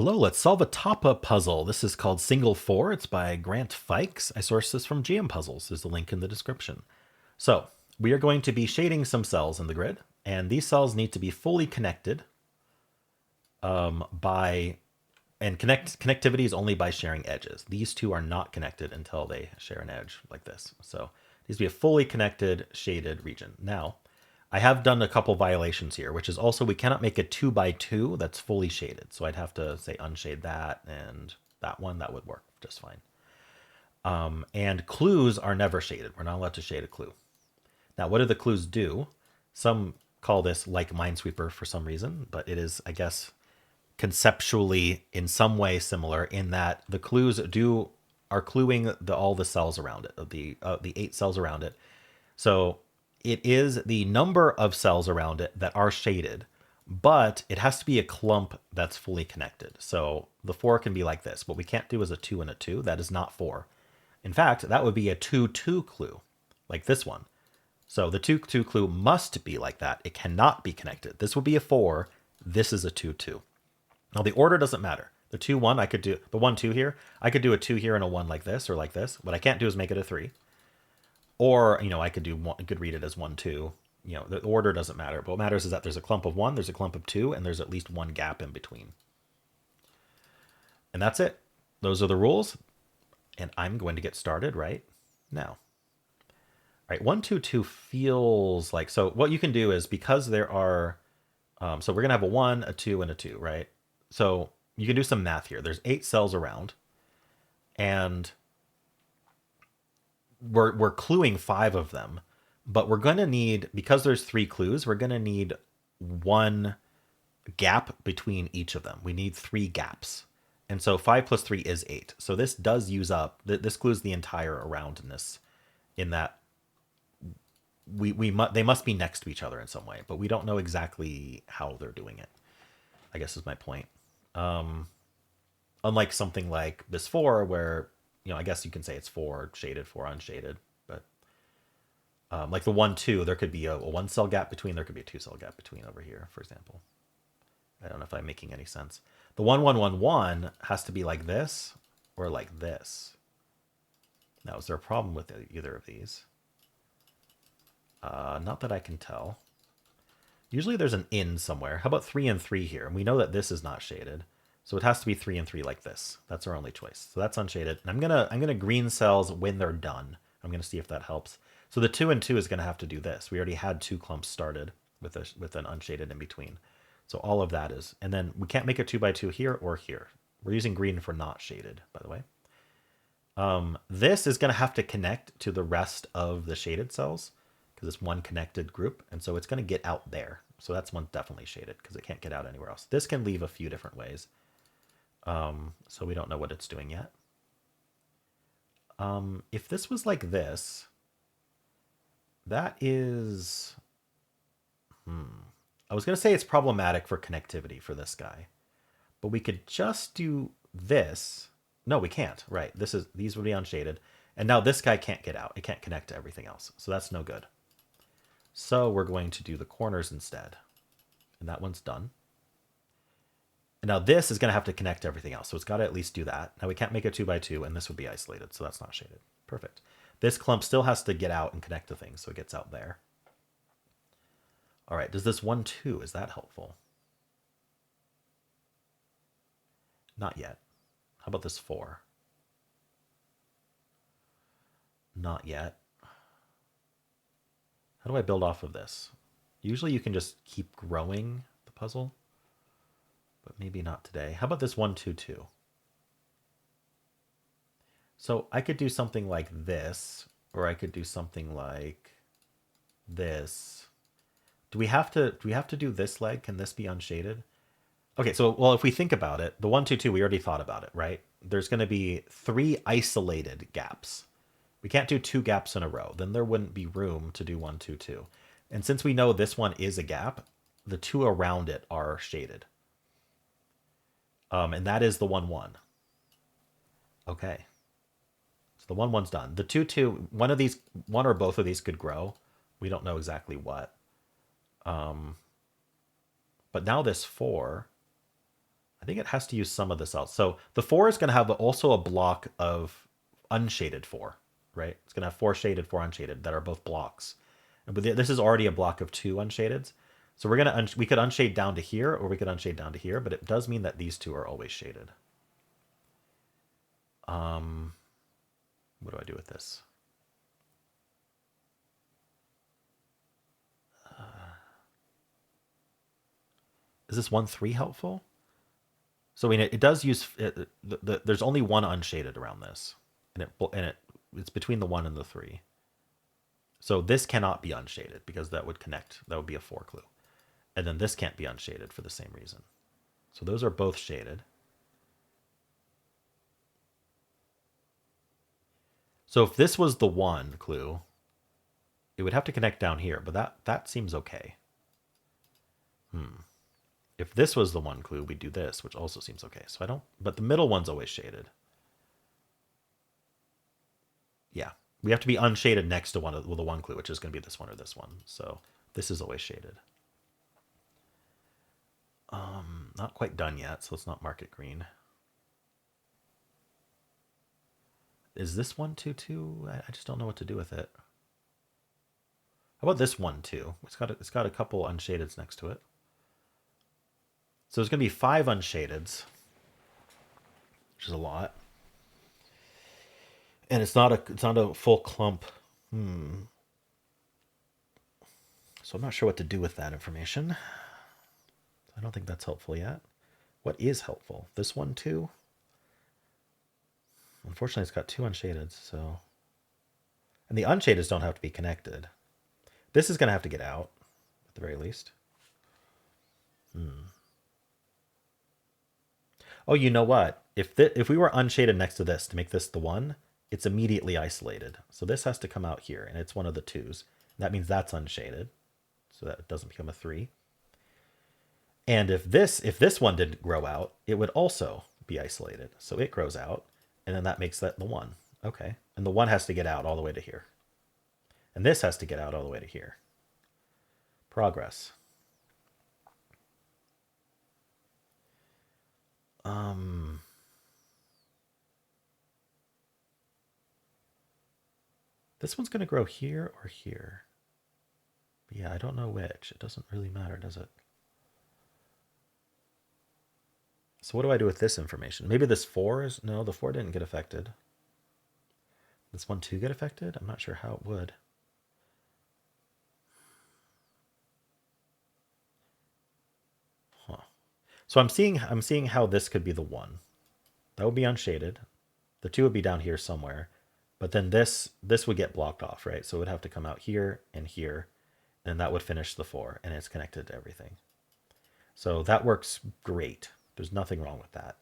Hello, let's solve a Tapa puzzle. This is called Single 4. It's by Fikes. I sourced this from GM Puzzles. There's a link in the description. So we are going to be shading some cells in the grid, and these cells need to be fully connected connectivity is only by sharing edges. These two are not connected until they share an edge like this. So it needs to be a fully connected shaded region. Now, I have done a couple violations here, which is also we cannot make a 2 by 2 that's fully shaded. So I'd have to say unshade that and that one. That would work just fine. And clues are never shaded. We're not allowed to shade a clue. Now, what do the clues do? Some call this like Minesweeper for some reason, but it is, I guess, conceptually in some way similar in that the clues are cluing all the cells around it, the 8 cells around it. So it is the number of cells around it that are shaded, but it has to be a clump that's fully connected. So the 4 can be like this. What we can't do is a 2 and a 2. That is not 4. In fact, that would be a 2-2 clue, like this one. So the 2-2 clue must be like that. It cannot be connected. This would be a 4. This is a 2-2. Now the order doesn't matter. The 2-1, I could do the 1-2 here. I could do a 2 here and a 1 like this or like this. What I can't do is make it a 3. Or, I could do one, I could read it as 1-2. The order doesn't matter. But what matters is that there's a clump of 1, there's a clump of 2, and there's at least one gap in between. And that's it. Those are the rules. And I'm going to get started right now. All right, 1-2-2 feels like, so what you can do is because there are, so we're going to have a 1, a 2, and a 2, right? So you can do some math here. There's 8 cells around, and we're cluing 5 of them, but we're going to need, because there's 3 clues, we're going to need 1 gap between each of them. We need 3 gaps. And so 5 plus 3 is 8. So this does use up, this clues the entire aroundness in that they must be next to each other in some way, but we don't know exactly how they're doing it, I guess is my point. Unlike something like this 4 where, I guess you can say it's 4 shaded, 4 unshaded, but like the 1-2, there could be a 1 cell gap between, there could be a 2 cell gap between over here, for example. I don't know if I'm making any sense. The 1-1-1-1 has to be like this or like this. Now, is there a problem with either of these? Not that I can tell. Usually there's an in somewhere. How about 3 and 3 here? And we know that this is not shaded. So it has to be 3 and 3 like this. That's our only choice. So that's unshaded. And I'm gonna green cells when they're done. I'm gonna see if that helps. So the 2 and 2 is gonna have to do this. We already had 2 clumps started with an unshaded in between. So all of that is, and then we can't make a 2 by 2 here or here. We're using green for not shaded, by the way. This is gonna have to connect to the rest of the shaded cells because it's one connected group. And so it's gonna get out there. So that's one definitely shaded because it can't get out anywhere else. This can leave a few different ways. So we don't know what it's doing yet. If this was like this, that is, I was going to say it's problematic for connectivity for this guy, but we could just do this. No, we can't, right? These would be unshaded. And now this guy can't get out. It can't connect to everything else. So that's no good. So we're going to do the corners instead. And that one's done. And now this is going to have to connect to everything else. So it's got to at least do that. Now we can't make a 2 by 2 and this would be isolated. So that's not shaded. Perfect. This clump still has to get out and connect to things. So it gets out there. All right. Does this 1-2, is that helpful? Not yet. How about this 4? Not yet. How do I build off of this? Usually you can just keep growing the puzzle, but maybe not today. How about this 1-2-2? So I could do something like this, or I could do something like this. Do we have to do this leg? Can this be unshaded? Okay, so well, if we think about it, the 1-2-2, we already thought about it, right? There's going to be 3 isolated gaps. We can't do 2 gaps in a row. Then there wouldn't be room to do 1-2-2. And since we know this one is a gap, the 2 around it are shaded. And that is the 1-1. Okay. So the 1-1's done. The 2-2, one or both of these could grow. We don't know exactly what. But now this 4, I think it has to use some of this out. So the 4 is going to have also a block of unshaded 4, right? It's going to have 4 shaded, 4 unshaded that are both blocks. But this is already a block of 2 unshadeds. So we could unshade down to here, or we could unshade down to here, but it does mean that these two are always shaded. What do I do with this? Is this 1-3 helpful? So I mean, it does use there's only one unshaded around this, and it's between the 1 and the 3. So this cannot be unshaded because that would connect. That would be a 4 clue, and then this can't be unshaded for the same reason. So those are both shaded. So if this was the 1 clue, it would have to connect down here, but that seems okay. If this was the 1 clue, we'd do this, which also seems okay. So I don't, but the middle one's always shaded. Yeah, we have to be unshaded next to the 1 clue, which is going to be this one or this one. So this is always shaded. Not quite done yet, so let's not mark it green. Is this one too? I just don't know what to do with it. How about this one too? It's got a couple unshadeds next to it. So there's going to be 5 unshadeds, which is a lot. And it's not a full clump. So I'm not sure what to do with that information. I don't think that's helpful yet. What is helpful? This one too? Unfortunately, it's got 2 unshaded, so... And the unshadeds don't have to be connected. This is going to have to get out, at the very least. Oh, you know what? If we were unshaded next to this to make this the 1, it's immediately isolated. So this has to come out here, and it's one of the 2s. That means that's unshaded, so that it doesn't become a 3. And if this one didn't grow out, it would also be isolated. So it grows out, and then that makes that the 1. Okay. And the 1 has to get out all the way to here. And this has to get out all the way to here. Progress. This one's going to grow here or here. But yeah, I don't know which. It doesn't really matter, does it? So what do I do with this information? Maybe this 4 is... No, the 4 didn't get affected. This 1 too get affected? I'm not sure how it would. Huh. So I'm seeing how this could be the 1. That would be unshaded. The 2 would be down here somewhere. But then this would get blocked off, right? So it would have to come out here and here, and that would finish the 4, and it's connected to everything. So that works great. There's nothing wrong with that.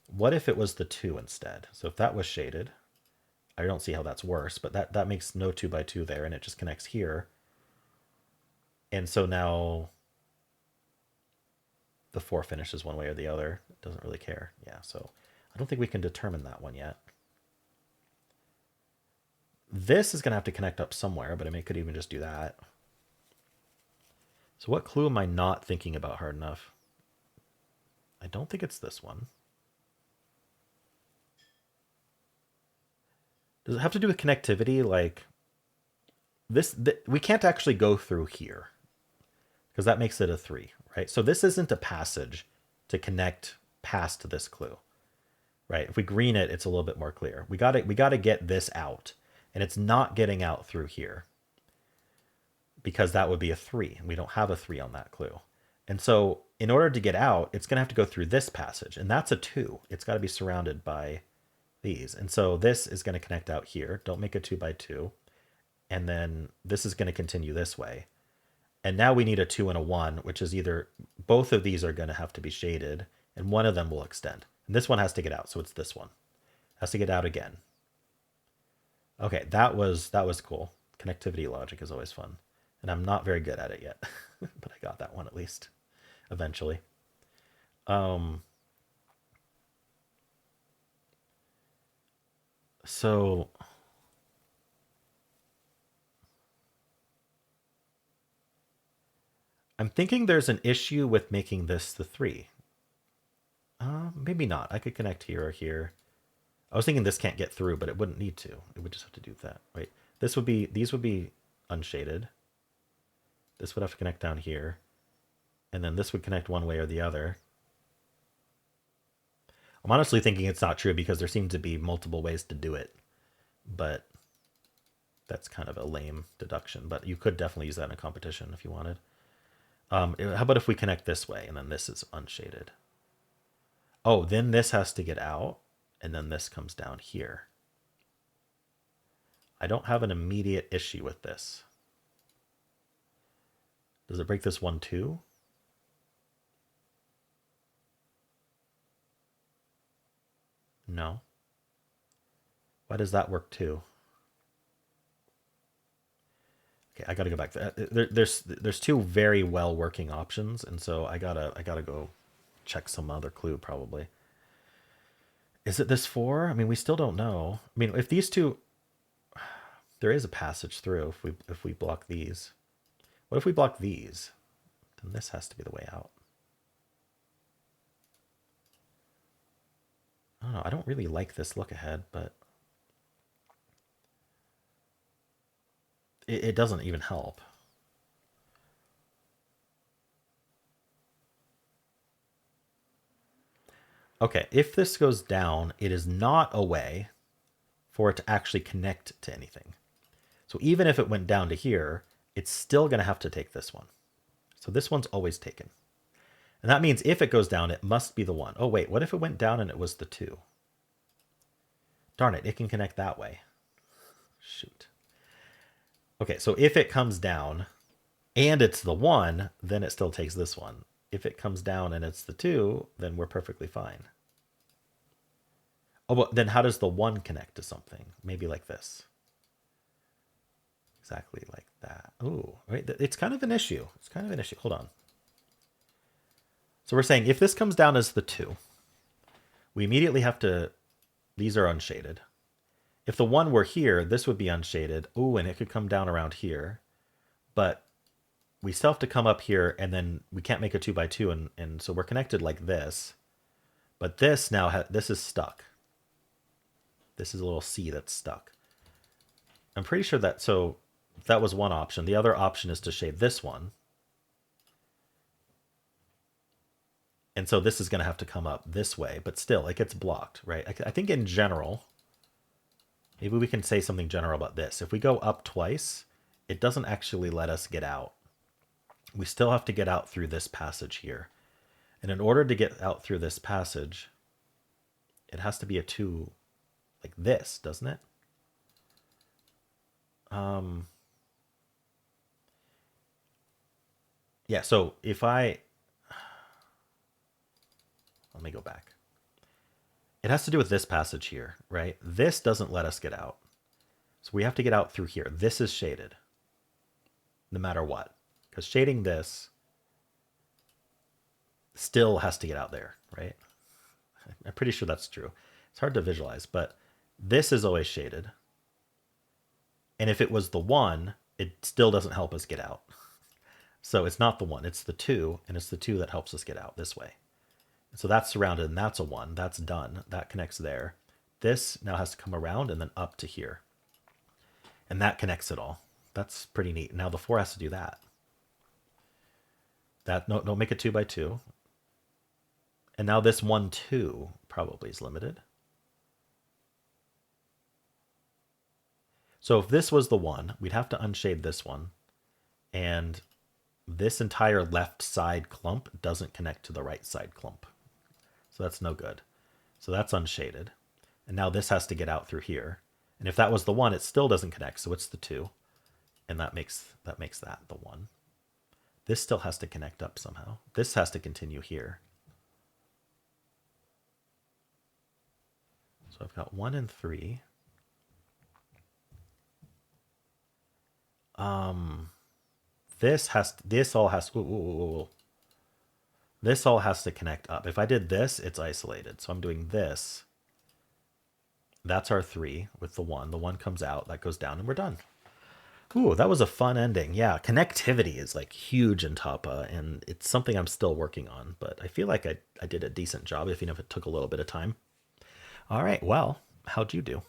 What if it was the 2 instead? So if that was shaded, I don't see how that's worse, but that makes no 2 by 2 there, and it just connects here. And so now the 4 finishes one way or the other. It doesn't really care. Yeah, so I don't think we can determine that one yet. This is going to have to connect up somewhere, but I could even just do that. So what clue am I not thinking about hard enough? I don't think it's this one. Does it have to do with connectivity? Like we can't actually go through here because that makes it a 3, right? So this isn't a passage to connect past this clue, right? If we green it, it's a little bit more clear. We got to get this out, and it's not getting out through here because that would be a 3. We don't have a 3 on that clue. And so in order to get out, it's going to have to go through this passage, and that's a 2. It's got to be surrounded by these. And so this is going to connect out here. Don't make a 2 by 2. And then this is going to continue this way. And now we need a 2 and a 1, which is either both of these are going to have to be shaded, and one of them will extend. And this one has to get out, so it's this one. Has to get out again. Okay, that was cool. Connectivity logic is always fun. And I'm not very good at it yet, but I got that one at least eventually. So I'm thinking there's an issue with making this the 3. Maybe not. I could connect here or here. I was thinking this can't get through, but it wouldn't need to. It would just have to do that. Wait, these would be unshaded. This would have to connect down here. And then this would connect one way or the other. I'm honestly thinking it's not true because there seem to be multiple ways to do it. But that's kind of a lame deduction. But you could definitely use that in a competition if you wanted. How about if we connect this way and then this is unshaded? Oh, then this has to get out and then this comes down here. I don't have an immediate issue with this. Does it break this one too? No. Why does that work too? Okay, I gotta go back. There's two very well working options, and so I gotta go check some other clue probably. Is it this four? I mean, we still don't know. I mean, if these two, there is a passage through if we block these. What if we block these? Then this has to be the way out. I don't know. I don't really like this look ahead, but it doesn't even help. Okay, if this goes down, it is not a way for it to actually connect to anything. So even if it went down to here, it's still going to have to take this one. So this one's always taken. And that means if it goes down, it must be the one. Oh, wait, what if it went down and it was the two? Darn it, it can connect that way. Shoot. Okay, so if it comes down and it's the one, then it still takes this one. If it comes down and it's the two, then we're perfectly fine. Oh, but then how does the one connect to something? Maybe like this. Exactly like that. Oh, right. It's kind of an issue. It's kind of an issue. Hold on. So we're saying if this comes down as the two, we immediately have to, these are unshaded. If the one were here, this would be unshaded. Oh, and it could come down around here. But we still have to come up here, and then we can't make a 2x2, and so we're connected like this. But this now, this is stuck. This is a little C that's stuck. I'm pretty sure that, so that was one option. The other option is to shade this one. And so this is going to have to come up this way, but still, it gets blocked, right? I think in general, maybe we can say something general about this. If we go up twice, it doesn't actually let us get out. We still have to get out through this passage here. And in order to get out through this passage, it has to be a 2 like this, doesn't it? Yeah, so if let me go back. It has to do with this passage here, right? This doesn't let us get out. So we have to get out through here. This is shaded, no matter what. Because shading this still has to get out there, right? I'm pretty sure that's true. It's hard to visualize, but this is always shaded. And if it was the one, it still doesn't help us get out. So it's not the one, it's the two, and it's the two that helps us get out this way. So that's surrounded, and that's a one. That's done. That connects there. This now has to come around and then up to here. And that connects it all. That's pretty neat. Now the 4 has to do that. No, don't make it 2x2. And now this 1, 2 probably is limited. So if this was the one, we'd have to unshade this one. And this entire left side clump doesn't connect to the right side clump. So that's no good. So that's unshaded. And now this has to get out through here. And if that was the one, it still doesn't connect. So it's the 2. And that makes that the 1. This still has to connect up somehow. This has to continue here. So I've got 1 and 3. This all has to connect up. If I did this, it's isolated. So I'm doing this. That's our 3 with the 1. The 1 comes out, that goes down, and we're done. Ooh, that was a fun ending. Yeah, connectivity is like huge in Tapa, and it's something I'm still working on, but I feel like I did a decent job, even if it took a little bit of time. All right, well, how'd you do?